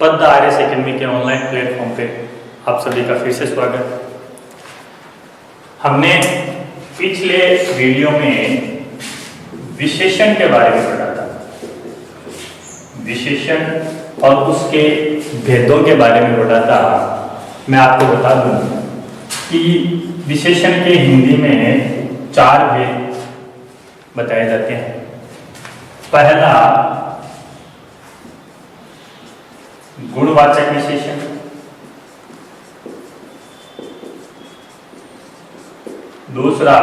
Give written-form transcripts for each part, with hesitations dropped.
पद आर्यस एकेडमी के online platform पे आप सभी का फिर से स्वागत। हमने पिछले वीडियो में विशेषण के बारे में पढ़ा था। विशेषण और उसके भेदों के बारे में पढ़ा था। मैं आपको बता दूं कि विशेषण के हिंदी में 4 भेद बताए जाते हैं। पहला गुणवाचक विशेषण, दूसरा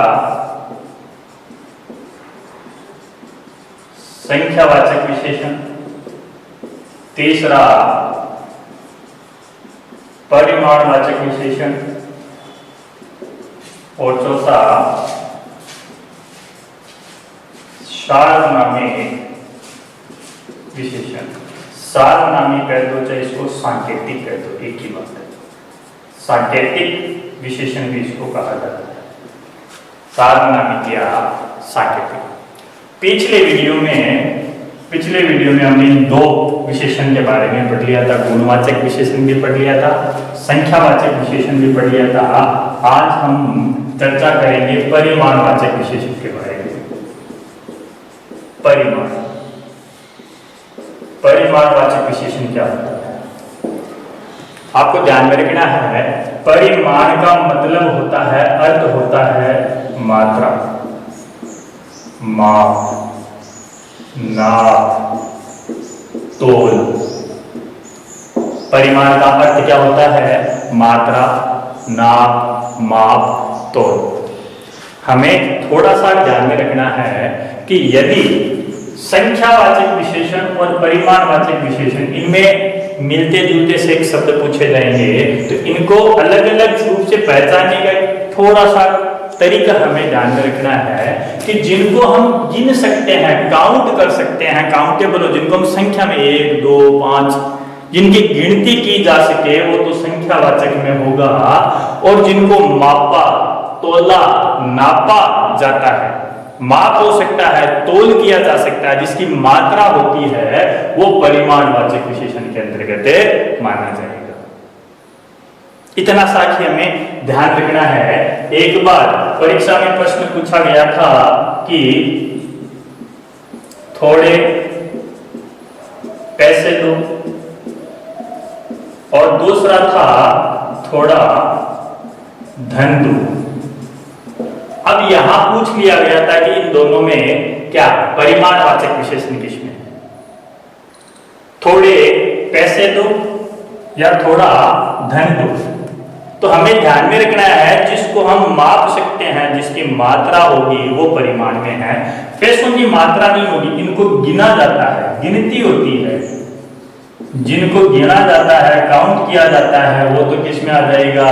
संख्यावाचक विशेषण, तीसरा परिमाणवाचक विशेषण और चौथा सार्वनामिक विशेषण। सार्वनामी कह दो चाहे इसको सांकेतिक कह दो, एक ही बात है। सांकेतिक विशेषण भी इसको कहा जाता है, सार्वनामिक या सांकेतिक। पिछले वीडियो में हमने इन 2 विशेषण के बारे में पढ़ लिया था। गुणवाचक विशेषण भी पढ़ लिया था, संख्यावाचक विशेषण भी पढ़ लिया था। आज हम चर्चा करेंगे परिमाणवाचक विशेषण के बारे में। परिमाणवाचक विशेषण क्या होता है? आपको ध्यान में रखना है, परिमाण का मतलब होता है, अर्थ होता है मात्रा, माप, नाप, तोल। परिमाण का अर्थ क्या होता है? मात्रा, नाप, माप, तोल। हमें थोड़ा सा ध्यान में रखना है कि यदि संख्यावाचक विशेषण और परिमाणवाचक विशेषण इनमें मिलते जुलते से एक शब्द पूछे जाएंगे तो इनको अलग अलग रूप से पहचानने का थोड़ा सा तरीका हमें ध्यान में रखना है कि जिनको हम गिन सकते हैं, काउंट कर सकते हैं, काउंटेबल हो, जिनको हम संख्या में 1, 2, 5 जिनकी गिनती की जा सके वो तो संख्यावाचक में होगा। और जिनको मापा, तोला, नापा जाता है, माप हो सकता है, तोल किया जा सकता है, जिसकी मात्रा होती है वो परिमाणवाचक विशेषण के अंतर्गत माना जाएगा। इतना साखी हमें ध्यान रखना है। एक बार परीक्षा में प्रश्न पूछा गया था कि थोड़े पैसे दो, और दूसरा था थोड़ा धन दो। अब यहां पूछ लिया गया था कि इन दोनों में क्या परिमाणवाचक विशेषण किसमें है? थोड़े पैसे दो या थोड़ा धन दो। तो हमें ध्यान में रखना है जिसको हम माप सकते हैं, जिसकी मात्रा होगी वो परिमाण में है। पैसों की मात्रा नहीं होगी, इनको गिना जाता है, गिनती होती है। जिनको गिना जाता है, काउंट किया जाता है, वो तो किस में आ जाएगा?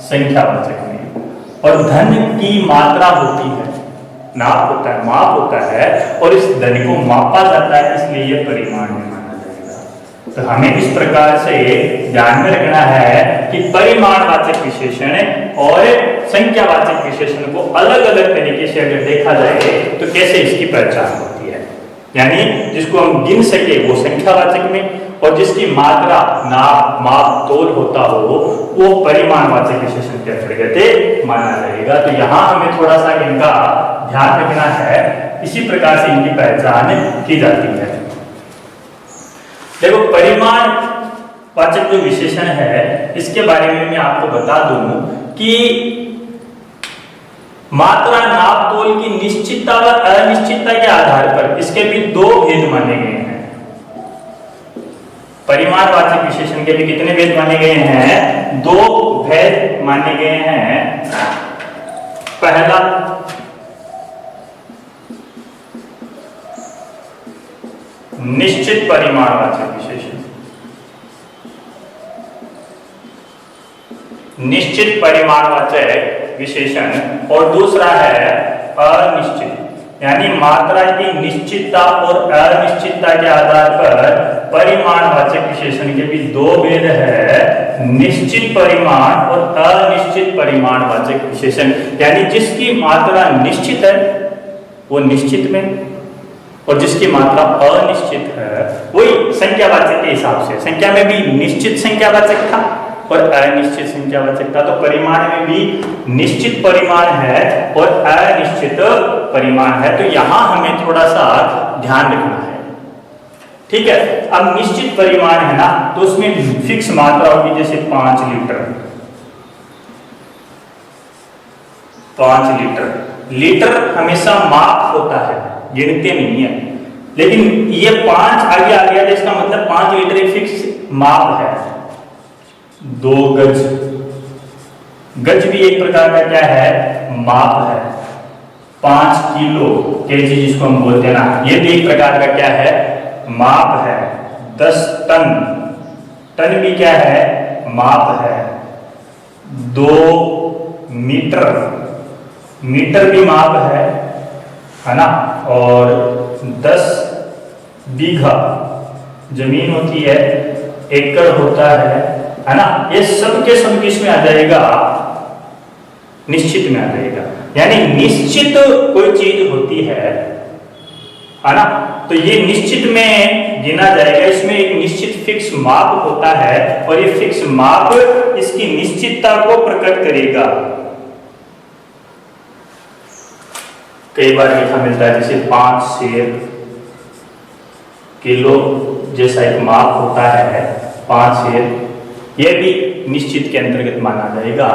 संख्यावाचक में। और धन की मात्रा होती है, नाप होता है, माप होता है, और इस धन को मापा जाता है, इसलिए ये परिमाण में माना जाएगा। तो हमें इस प्रकार से ध्यान में रखना है कि परिमाणवाचक विशेषण और संख्यावाचक विशेषण को अलग अलग तरीके से अगर देखा जाए तो कैसे इसकी पहचान होती है। यानी जिसको हम गिन सके वो संख्यावाचक में, और जिसकी मात्रा, नाप, माप, तोल होता हो वो परिमाणवाचक विशेषण के अंतर्गत माना जाएगा। तो यहाँ हमें थोड़ा सा इनका ध्यान रखना है, इसी प्रकार से इनकी पहचान की जाती है। देखो, परिमाणवाचक जो विशेषण है इसके बारे में मैं आपको बता दूं कि मात्रा, नाप, तोल की निश्चितता व अनिश्चितता के आधार पर इसके भी 2 भेद माने गए हैं। परिमाणवाचक विशेषण के भी कितने भेद माने गए हैं? 2 भेद माने गए हैं। पहला निश्चित परिमाणवाचक विशेषण, निश्चित परिमाणवाचक विशेषण, और दूसरा है अनिश्चित, यानी मात्रा की निश्चितता और अनिश्चितता के आधार पर परिमाणवाचक विशेषण के भी 2 भेद है, निश्चित परिमाण और अनिश्चित परिमाणवाचक विशेषण। यानी जिसकी मात्रा निश्चित है वो निश्चित में, और जिसकी मात्रा अनिश्चित है वही संख्यावाचक के हिसाब से। संख्या में भी निश्चित संख्यावाचक था और अनिश्चित संख्यावाचक था, तो परिमाण में भी निश्चित परिमाण है और अनिश्चित परिमाण है। तो यहां हमें थोड़ा सा ध्यान रखना है, ठीक है। अब निश्चित परिमाण है ना, तो उसमें फिक्स मात्रा होगी, जैसे 5 लीटर। 5 लीटर, लीटर हमेशा माप होता है, गिनते नहीं है। लेकिन ये 5 आगे आ गया, इसका मतलब 5 लीटर एक फिक्स माप है। 2 गज, गज भी एक प्रकार का क्या है, माप है। 5 किलो, केजी जिसको हम बोलते हैं ना, ये भी एक प्रकार का क्या है, माप है। 10 टन, टन भी क्या है, माप है। 2 मीटर, मीटर भी माप है ना। और 10 बीघा जमीन होती है, एकड़ होता है ना। ये सब के सब किसमें आ जाएगा, निश्चित में आ जाएगा। यानी निश्चित कोई चीज होती है ना, तो ये निश्चित में गिना जाएगा। इसमें एक निश्चित फिक्स माप होता है और ये फिक्स माप इसकी निश्चितता को प्रकट करेगा। कई बार लिखा मिलता है, जैसे 5 सेर किलो जैसा एक माप होता है, 5 सेर, यह भी निश्चित के अंतर्गत माना जाएगा।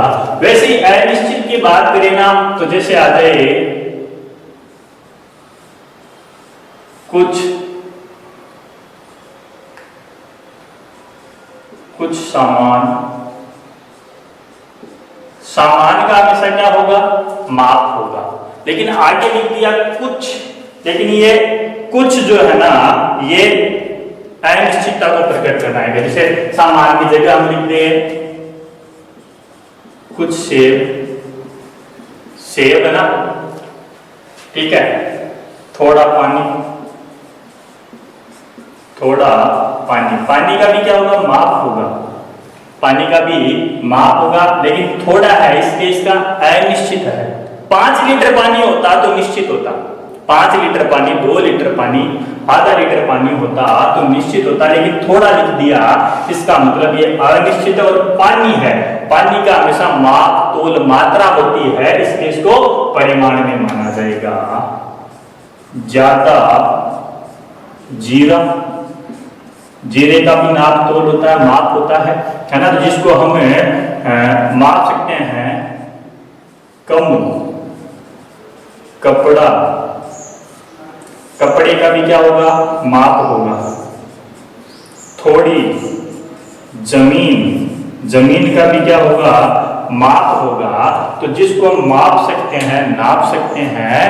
वैसे ही अनिश्चित की बात करें ना, तो जैसे आ जाए कुछ सामान, सामान का हमेशा क्या होगा, माप होगा। लेकिन आगे लिख दिया कुछ, लेकिन ये कुछ जो है ना, ये अनिश्चितता को प्रकट करना है। जैसे सामान की जगह हम लिख दें कुछ सेब, सेब है ना, ठीक है। थोड़ा पानी, थोड़ा पानी, पानी का भी क्या होगा, माप होगा। पानी का भी माप होगा, लेकिन थोड़ा है इसलिए इसका अनिश्चित है। 5 लीटर पानी होता तो निश्चित होता, 5 लीटर पानी, 2 लीटर पानी, आधा लीटर पानी होता तो निश्चित होता। लेकिन थोड़ा लिख दिया, इसका मतलब ये अनिश्चित है। और पानी है, पानी का हमेशा माप, तोल, मात्रा होती है, इसलिए इसको परिमाण में माना जाएगा। ज्यादा जीरा, जीरे का भी नाप तोल होता है, माप होता है ना। तो जिसको हम माप सकते हैं। कम कपड़ा, कपड़े का भी क्या होगा, माप होगा। थोड़ी जमीन, जमीन का भी क्या होगा, माप होगा। तो जिसको हम माप सकते हैं, नाप सकते हैं,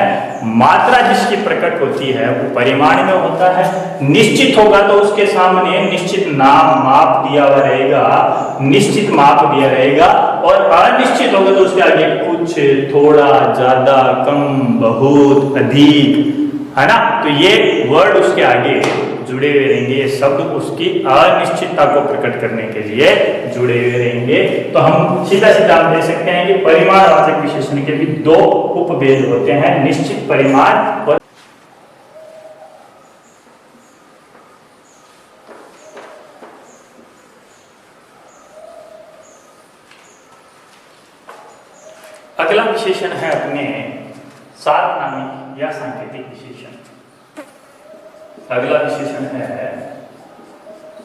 मात्रा जिसकी प्रकट होती है वो परिमाण में होता है। निश्चित होगा तो उसके सामने निश्चित नाम, माप दिया हुआ रहेगा, निश्चित माप दिया रहेगा। और अनिश्चित होगा तो उसके आगे कुछ, थोड़ा, ज्यादा, कम, बहुत, अधिक, है ना। तो ये वर्ड उसके आगे जुड़े हुए रहेंगे, ये शब्द उसकी अनिश्चितता को प्रकट करने के लिए जुड़े हुए रहेंगे। तो हम सीधा सीधा हम दे सकते हैं कि परिमाणवाचक विशेषण के भी 2 उपभेद होते हैं, निश्चित परिमाण और अगला विशेषण है अपने सार्वनामिक या सांकेतिक विशेषण। अगला विशेषण है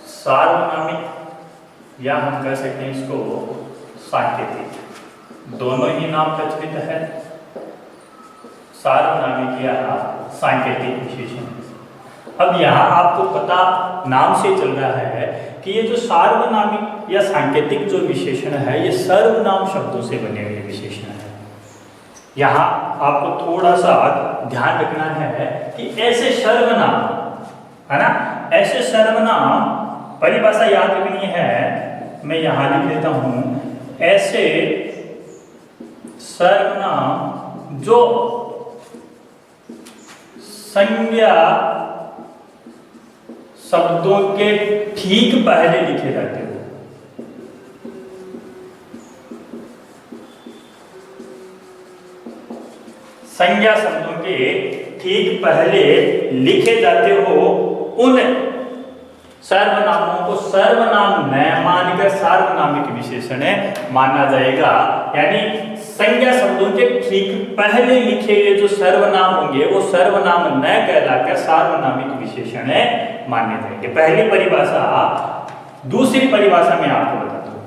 सार्वनामिक या हम कह सकते हैं इसको सांकेतिक। दोनों ही नाम प्रचलित है, सार्वनामिक या सांकेतिक विशेषण। अब यहाँ आपको पता नाम से चल रहा है कि ये जो सार्वनामिक या सांकेतिक जो विशेषण है, ये सर्वनाम शब्दों से बने हुए विशेषण है। यहाँ आपको थोड़ा सा ध्यान रखना है कि ऐसे सर्वनाम, है ना, ऐसे सर्वनाम, परिभाषा याद रखनी है, मैं यहाँ लिख देता हूँ। ऐसे सर्वनाम जो संज्ञा शब्दों के ठीक पहले लिखे जाते हैं। संज्ञा शब्दों के ठीक पहले लिखे जाते हो, उन सर्वनामों को सर्वनाम न मानकर सार्वनामिक विशेषण माना जाएगा। यानी संज्ञा शब्दों के ठीक पहले लिखे हुए जो सर्वनाम होंगे वो सर्वनाम न कहलाकर सार्वनामिक विशेषण माने जाएंगे। पहली परिभाषा। दूसरी परिभाषा में आपको बताता हूँ,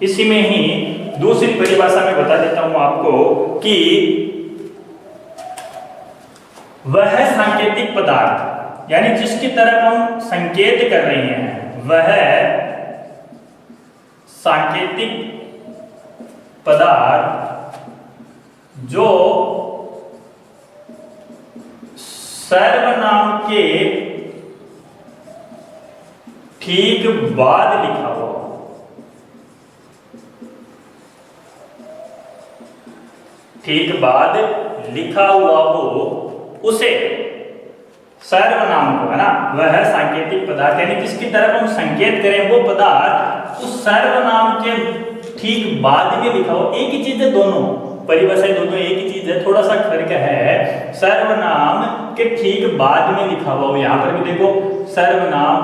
इसी में ही दूसरी परिभाषा में बता देता हूं आपको कि वह सांकेतिक पदार्थ, यानी जिसकी तरफ हम संकेत कर रहे हैं, वह सांकेतिक पदार्थ जो सर्वनाम के ठीक बाद लिखा हुआ, ठीक बाद लिखा हुआ हो, उसे सर्वनाम को, है ना, वह सांकेतिक पदार्थ, यानी किसकी तरफ हम संकेत करें वो पदार्थ उस सर्वनाम के ठीक बाद में लिखा हो। एक ही चीज है, दोनों परिभाषाएं दोनों एक ही चीज है, थोड़ा सा फर्क है। सर्वनाम के ठीक बाद में लिखा हुआ हो, यहां पर भी देखो सर्वनाम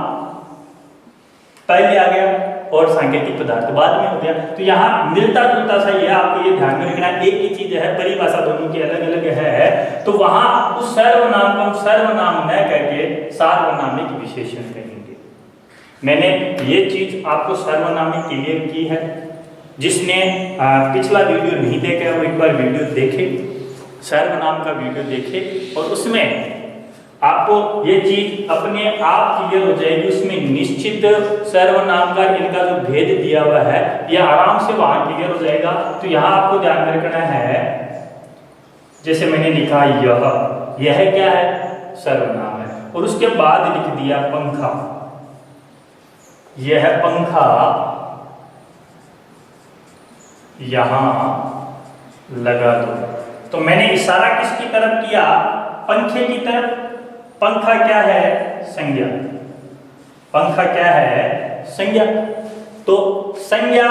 पहले आ गया और सांकेतिक पदार्थ बाद में हो गया, तो यहाँ मिलता जुलता सा ये आपको ये ध्यान में रखना, एक ही चीज है, परिभाषा दोनों की अलग अलग है। तो वहां उस सर्वनाम को हम सर्वनाम न करके सार्वनामिक विशेषण कहेंगे। मैंने ये चीज आपको सर्वनामिक क्लियर की है। जिसने पिछला वीडियो नहीं देखा वो एक बार वीडियो देखे, सर्वनाम का वीडियो देखे, और उसमें आपको ये चीज अपने आप क्लियर हो जाएगी। उसमें निश्चित सर्वनाम का इनका जो भेद दिया हुआ है यह आराम से वहां क्लियर हो जाएगा। तो यहाँ आपको ध्यान में रखना है, जैसे मैंने लिखा यह क्या है, सर्वनाम है, और उसके बाद लिख दिया पंखा, यह पंखा यहां लगा दो। तो मैंने इशारा किसकी तरफ किया, पंखे की तरफ। पंखा क्या है, संज्ञा, पंखा क्या है, संज्ञा। तो संज्ञा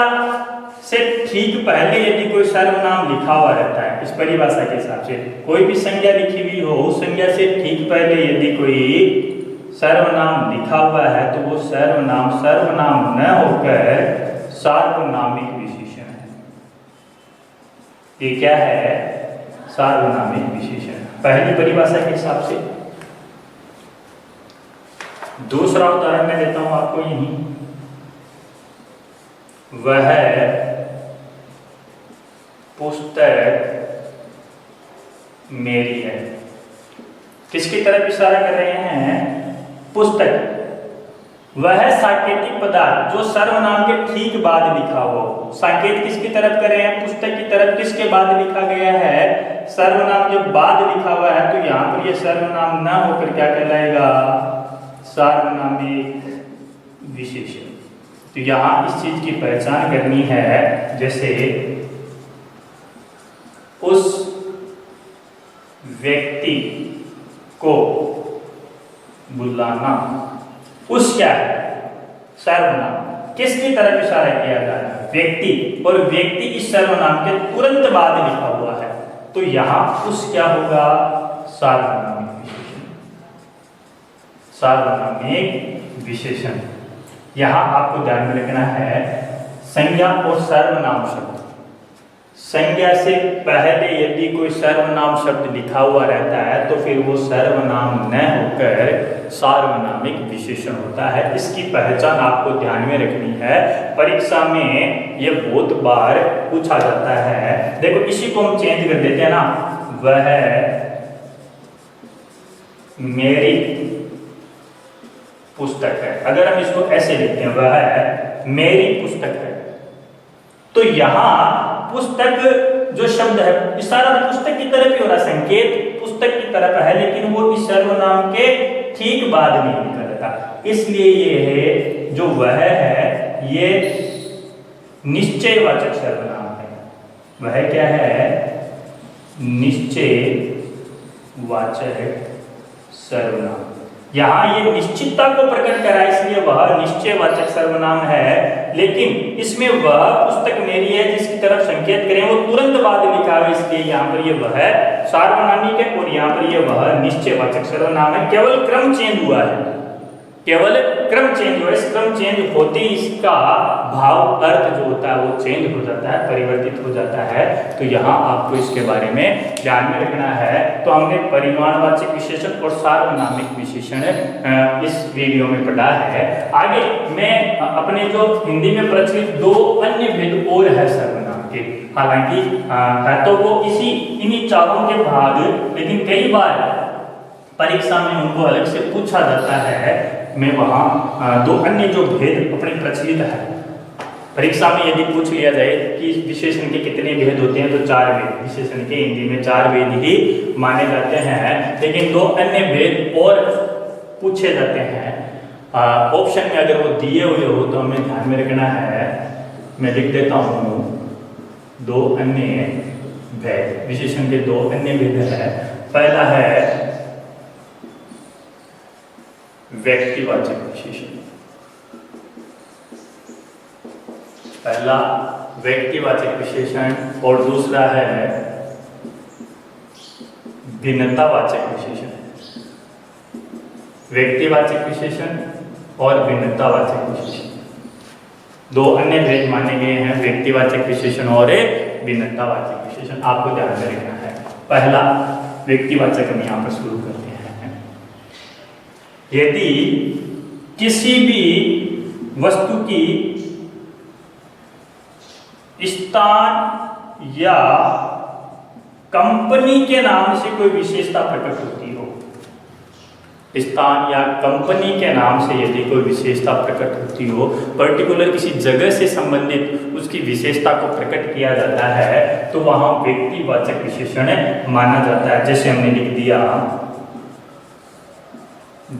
से ठीक पहले यदि कोई सर्वनाम लिखा हुआ रहता है, इस परिभाषा के हिसाब से कोई भी संज्ञा लिखी हुई हो, उस संज्ञा से ठीक पहले यदि कोई सर्वनाम लिखा हुआ है तो वो सर्वनाम न होकर सार्वनामिक विशेषण है। ये क्या है, सार्वनामिक विशेषण, पहली परिभाषा के हिसाब से। दूसरा उदाहरण मैं देता हूं आपको, यही वह पुस्तक मेरी है। किसकी तरफ इशारा कर रहे हैं, पुस्तक। वह सांकेतिक पदार्थ जो सर्वनाम के ठीक बाद लिखा हो, सांकेत किसकी तरफ कर रहे हैं, पुस्तक की तरफ। किसके बाद लिखा गया है, सर्वनाम जब बाद लिखा हुआ है तो यहां पर यह सर्वनाम ना होकर क्या कहलाएगा, सार्वनामिक विशेषण। तो यहां इस चीज की पहचान करनी है, जैसे उस व्यक्ति को बुलाना, उस क्या है, सर्वनाम। किसकी तरफ इशारा किया जा रहा है, व्यक्ति, और व्यक्ति इस सर्वनाम के तुरंत बाद लिखा हुआ है, तो यहां उस क्या होगा, सार्वनामिक विशेषण, सार्वनामिक विशेषण। यहां आपको ध्यान में रखना है, संज्ञा और सर्वनाम शब्द, संज्ञा से पहले यदि कोई सर्वनाम शब्द लिखा हुआ रहता है तो फिर वो सर्वनाम न होकर सार्वनामिक विशेषण होता है। इसकी पहचान आपको ध्यान में रखनी है, परीक्षा में ये बहुत बार पूछा जाता है। देखो इसी को हम चेंज कर देते हैं ना, वह मेरी पुस्तक है। अगर हम इसको ऐसे लिखते हैं, वह मेरी पुस्तक है, तो यहां पुस्तक जो शब्द है, इशारा पुस्तक की तरफ ही हो रहा, संकेत पुस्तक की तरफ है, लेकिन वो इस सर्वनाम के ठीक बाद नहीं लिखा रहता। इसलिए ये है जो वह है, ये निश्चयवाचक सर्वनाम है। वह क्या है, निश्चयवाचक सर्वनाम। यहाँ ये निश्चितता को प्रकट करा, इसलिए वह निश्चयवाचक सर्वनाम है। लेकिन इसमें वह पुस्तक मेरी है जिसकी तरफ संकेत करें वो तुरंत बाद लिखा है, इसलिए यहाँ पर ये वह सार्वनामिक है और यहाँ पर ये वह निश्चयवाचक सर्वनाम है। केवल क्रम चेंज हुआ है, केवल क्रम चेंज हो, इस क्रम चेंज होते ही इसका भाव अर्थ जो होता है वो चेंज हो जाता है, परिवर्तित हो जाता है। तो यहाँ आपको इसके बारे में ध्यान में रखना है। तो हमने परिमाणवाचक विशेषण और सार्वनामिक विशेषण इस वीडियो में पढ़ा है। आगे मैं अपने जो हिंदी में प्रचलित दो अन्य भेद और है सर्वनाम के, हालांकि है तो वो इन्हीं चारों के भाग, लेकिन कई बार परीक्षा में उनको अलग से पूछा जाता है। मैं वहाँ दो अन्य जो भेद अपने प्रचलित है, परीक्षा में यदि पूछ लिया जाए कि विशेषण के कितने भेद होते हैं तो 4 भेद, विशेषण के हिंदी में 4 भेद ही माने जाते हैं। लेकिन दो अन्य भेद और पूछे जाते हैं ऑप्शन में, अगर वो दिए हुए हो तो हमें ध्यान में रखना है। मैं लिख देता हूँ, दो अन्य भेद, विशेषण के दो अन्य भेद है। पहला है व्यक्तिवाचक विशेषण, पहला व्यक्तिवाचक विशेषण और दूसरा है भिन्नतावाचक विशेषण। व्यक्तिवाचक विशेषण और भिन्नतावाचक विशेषण दो अन्य भेद माने गए हैं, व्यक्तिवाचक विशेषण और भिन्नतावाचक विशेषण। आपको ध्यान में रखना है। पहला व्यक्तिवाचक हम यहाँ पर शुरू करते हैं। यदि किसी भी वस्तु की स्थान या कंपनी के नाम से कोई विशेषता प्रकट होती हो, स्थान या कंपनी के नाम से यदि कोई विशेषता प्रकट होती हो, पर्टिकुलर किसी जगह से संबंधित उसकी विशेषता को प्रकट किया जाता है, तो वहां व्यक्तिवाचक विशेषण माना जाता है। जैसे हमने लिख दिया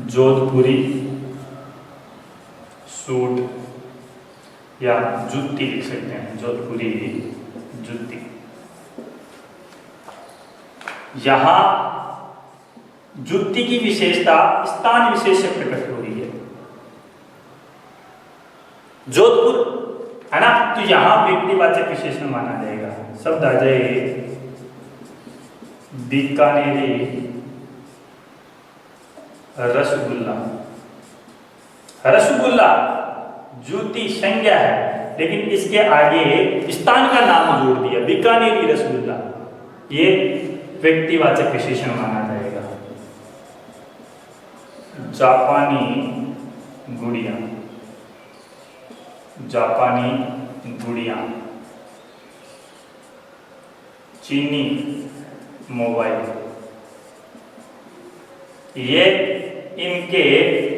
जोधपुरी सूट या जूती लिख सकते हैं, जोधपुरी जूती। यहां जूती की विशेषता स्थान विशेष से प्रकट हो रही है, जोधपुर है ना, तो यहां व्यक्तिवाचक विशेषण माना जाएगा। शब्द आ जाए बीकानेरी रसगुल्ला। रसगुल्ला जूती संज्ञा है, लेकिन इसके आगे स्थान का नाम जोड़ दिया, बीकानेरी रसगुल्ला, ये व्यक्तिवाचक विशेषण माना जाएगा। जापानी गुड़िया, जापानी गुड़िया। चीनी मोबाइल, ये इनके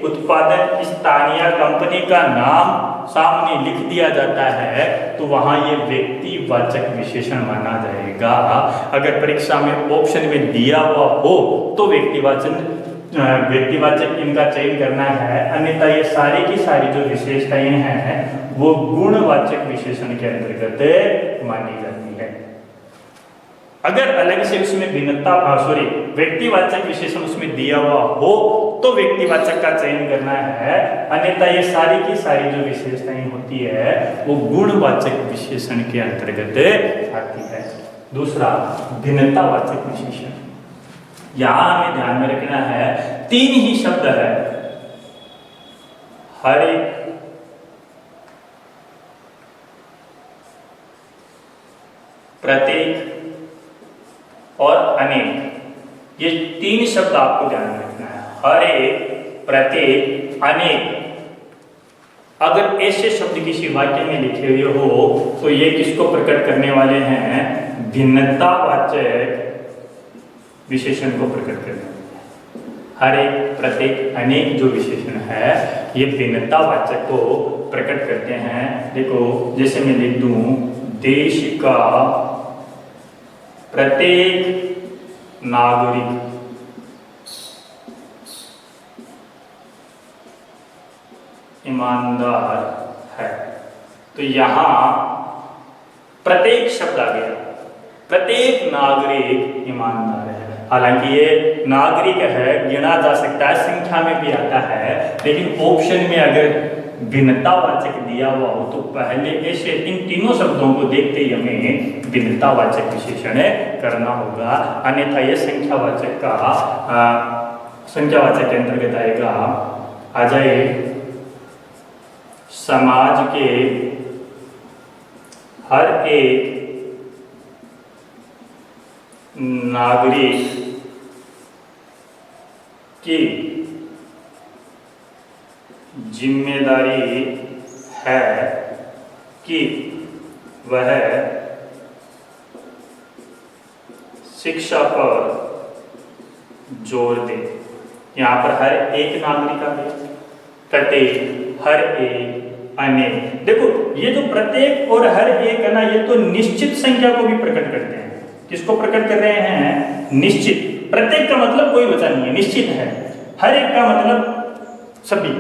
उत्पादन स्थानीय कंपनी का नाम सामने लिख दिया जाता है, तो वहां ये व्यक्तिवाचक विशेषण माना जाएगा। अगर परीक्षा में ऑप्शन में दिया हुआ हो तो व्यक्तिवाचक इनका चयन करना है, अन्यथा ये सारी की सारी जो विशेषताएं हैं वो गुणवाचक विशेषण के अंतर्गत मानी जाती है। अगर अलग से उसमें व्यक्तिवाचक विशेषण उसमें दिया हुआ हो तो व्यक्तिवाचक का चयन करना है, अन्यथा ये सारी की सारी जो विशेषताएं होती है वो गुणवाचक विशेषण के अंतर्गत आती है। दूसरा भिन्नतावाचक विशेषण, यहां हमें ध्यान में रखना है 3 ही शब्द है, हर एक, प्रत्येक और अनेक। ये 3 शब्द आपको ध्यान में रखना है, हर एक, प्रत्येक, अनेक। अगर ऐसे शब्द किसी वाक्य में लिखे हुए हो तो ये किसको प्रकट करने वाले हैं? भिन्नतावाचक विशेषण को प्रकट करने वाले हैं। हर एक, प्रत्येक, अनेक जो विशेषण है ये भिन्नतावाचक को प्रकट करते हैं। देखो जैसे मैं लिख दूं, देश का प्रत्येक नागरिक ईमानदार है, तो यहां प्रत्येक शब्द आ गया, प्रत्येक नागरिक ईमानदार है। हालांकि ये नागरिक है, गिना जा सकता है, संख्या में भी आता है, लेकिन ऑप्शन में अगर भिन्नतावाचक दिया हुआ हो तो पहले ऐसे इन तीनों शब्दों को देखते ही हमें भिन्नतावाचक विशेषण करना होगा, अन्यथा यह संख्यावाचक के अंतर्गत आएगा। आ जाए समाज के हर एक नागरिक की जिम्मेदारी है कि वह शिक्षा पर जोर दे। यहाँ पर हर एक नागरिक आ गया, प्रत्येक, हर एक, अनेक। देखो ये जो प्रत्येक और हर एक है ना, ये तो निश्चित संख्या को भी प्रकट करते हैं। किसको प्रकट कर रहे हैं? निश्चित। प्रत्येक का मतलब कोई बचा नहीं है, निश्चित है। हर एक का मतलब सभी,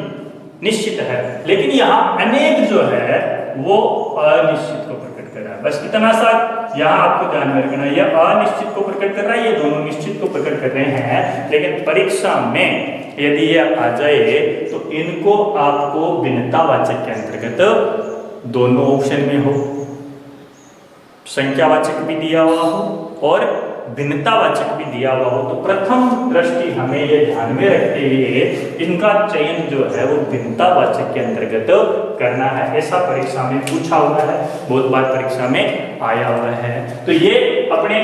निश्चित है। लेकिन यहाँ अनेक जो है वो अनिश्चित को प्रकट कर रहा है। बस इतना सा यहाँ आपको ध्यान में रखना, यह अनिश्चित को प्रकट कर रहा है, ये दोनों निश्चित को प्रकट कर रहे हैं। लेकिन परीक्षा में यदि ये आ जाए तो इनको आपको भिन्नतावाचक के अंतर्गत दोनों ऑप्शन में हो, संख्यावाचक भी दिया हुआ हो और भिन्नतावाचक भी दिया हुआ हो, तो प्रथम दृष्टि हमें ये ध्यान में रखते हुए इनका चयन जो है वो भिन्नतावाचक के अंतर्गत करना है। ऐसा परीक्षा में पूछा हुआ है, बहुत बार परीक्षा में आया हुआ है। तो ये अपने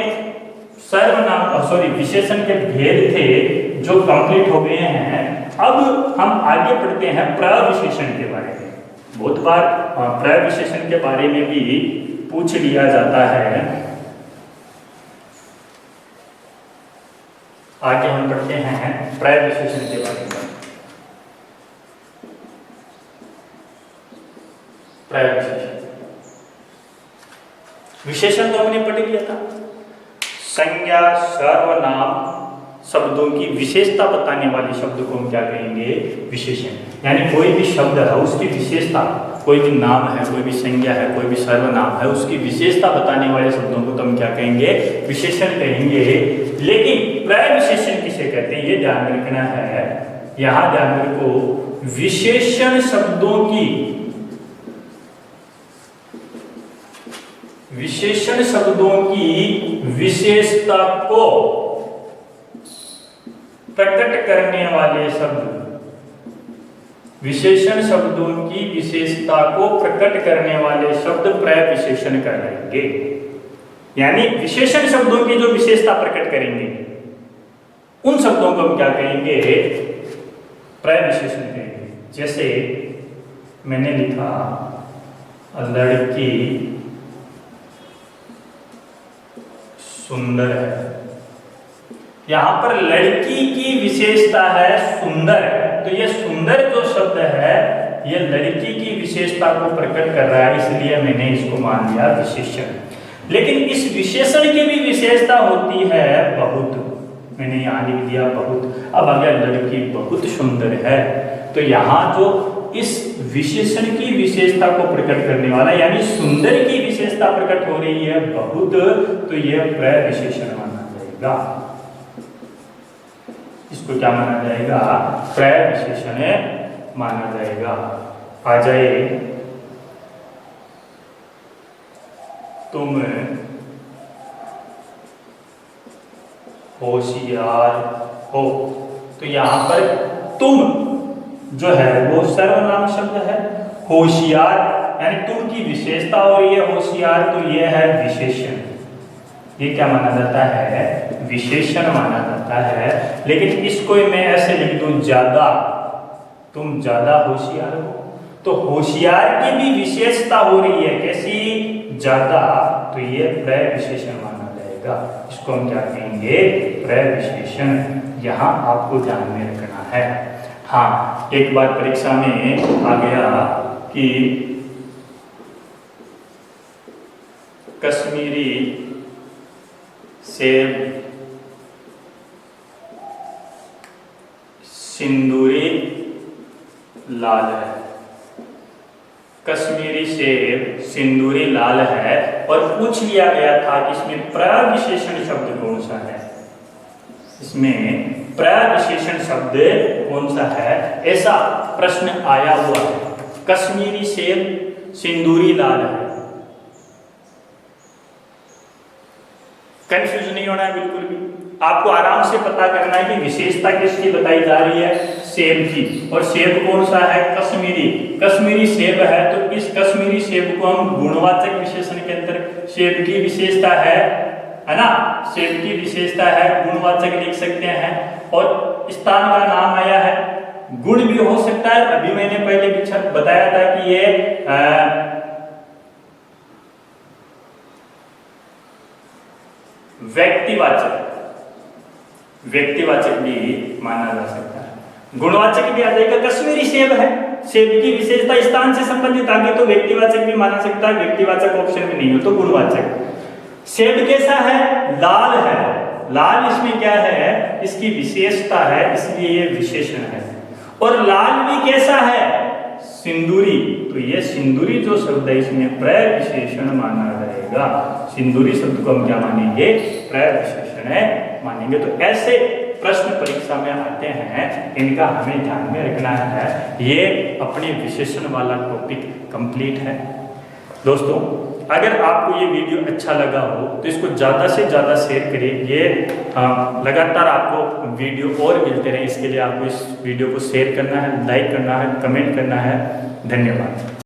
सर्वनाम विशेषण के भेद थे जो कंप्लीट हो गए हैं। अब हम आगे पढ़ते हैं प्रविशेषण के बारे में। बहुत बार प्रविशेषण के बारे में भी पूछ लिया जाता है। आगे हम पढ़ते हैं प्रविशेषण के बारे में। प्रविशेषण, विशेषण तो हमने पढ़ लिया था। संज्ञा, सर्वनाम शब्दों की विशेषता बताने वाले शब्द को हम क्या कहेंगे? विशेषण। यानी कोई भी शब्द है उसकी विशेषता, कोई भी नाम है, कोई भी संज्ञा है, कोई भी सर्वनाम है, उसकी विशेषता बताने वाले शब्दों को तो हम क्या कहेंगे? विशेषण कहेंगे। लेकिन प्रविशेषण किसे कहते हैं ये ध्यान में रखना है। यहां ध्यान रखो, विशेषण शब्दों की, विशेषण शब्दों की विशेषता को प्रकट करने वाले शब्द, विशेषण शब्दों की विशेषता को प्रकट करने वाले शब्द प्रविशेषण कहलाएंगे। यानी विशेषण शब्दों की जो विशेषता प्रकट करेंगे उन शब्दों को हम क्या कहेंगे? प्रविशेषण कहेंगे। जैसे मैंने लिखा लड़की सुंदर है, यहां पर लड़की की विशेषता है सुंदर, तो ये सुंदर जो शब्द है ये लड़की की विशेषता को प्रकट कर रहा है, इसलिए मैंने इसको मान लिया विशेषण। लेकिन इस विशेषण की भी विशेषता होती है बहुत, मैंने यहाँ लिख दिया बहुत। अब अगर लड़की बहुत सुंदर है तो यहाँ जो इस विशेषण की विशेषता को प्रकट करने वाला यानी सुंदर की विशेषता प्रकट हो रही है बहुत, तो यह प्रविशेषण माना जाएगा। इसको क्या माना जाएगा? प्रविशेषण माना जाएगा। आ जाए तुम होशियार हो, तो यहां पर तुम जो है वो सर्वनाम शब्द है। होशियार यानी तुम की विशेषता हो रही है होशियार, तो यह है विशेषण। ये क्या माना जाता है? विशेषण माना जाता है। लेकिन इसको मैं ऐसे लिख दूं ज्यादा, तुम ज्यादा होशियार हो, तो होशियार की भी विशेषता हो रही है कैसी? ज्यादा, तो ये प्रविशेषण माना जाएगा। इसको हम क्या कहेंगे? प्रविशेषण। यहाँ आपको ध्यान में रखना है। हाँ, एक बार परीक्षा में आ गया कि कश्मीरी सेब सिंदूरी लाल है, कश्मीरी सेब सिंदूरी लाल है, और पूछ लिया गया था कि इसमें प्रविशेषण शब्द कौन सा है, इसमें प्रविशेषण शब्द कौन सा है, ऐसा प्रश्न आया हुआ है। कश्मीरी सेब सिंदूरी लाल है, कंफ्यूज नहीं होना है बिल्कुल भी। आपको आराम से पता करना है कि विशेषता किसकी बताई जा रही है, सेब की, और सेब कौन सा है? कश्मीरी। कश्मीरी सेब है, तो इस कश्मीरी सेब को हम गुणवाचक विशेषण के अंदर, सेब की विशेषता है ना, सेब की विशेषता है, गुणवाचक लिख सकते हैं। और स्थान का नाम आया है, गुण भी हो सकता है। अभी मैंने पहले भी बताया था कि ये व्यक्तिवाचक भी माना जा सकता है। गुणवाचक भी आ जाएगा, कश्मीरी सेब है, सेब की विशेषता स्थान से संबंधित आ गई तो व्यक्तिवाचक भी माना सकता है, व्यक्तिवाचक ऑप्शन में नहीं हो तो गुणवाचक। सेब कैसा है? लाल है। लाल इसमें क्या है? इसकी विशेषता है, इसलिए ये विशेषण है। और लाल भी कैसा है? सिंदूरी। तो ये सिंदूरी जो शब्द है इसमें प्रविशेषण माना जाएगा। सिंदूरी शब्द को हम क्या मानेंगे? प्रविशेषण है मानेंगे। तो ऐसे प्रश्न परीक्षा में आते हैं, इनका हमें ध्यान में रखना है। ये अपने विशेषण वाला टॉपिक कंप्लीट है। दोस्तों, अगर आपको ये वीडियो अच्छा लगा हो तो इसको ज़्यादा से ज़्यादा शेयर करिए। ये लगातार आपको वीडियो और मिलते रहे, इसके लिए आपको इस वीडियो को शेयर करना है, लाइक करना है, कमेंट करना है। धन्यवाद।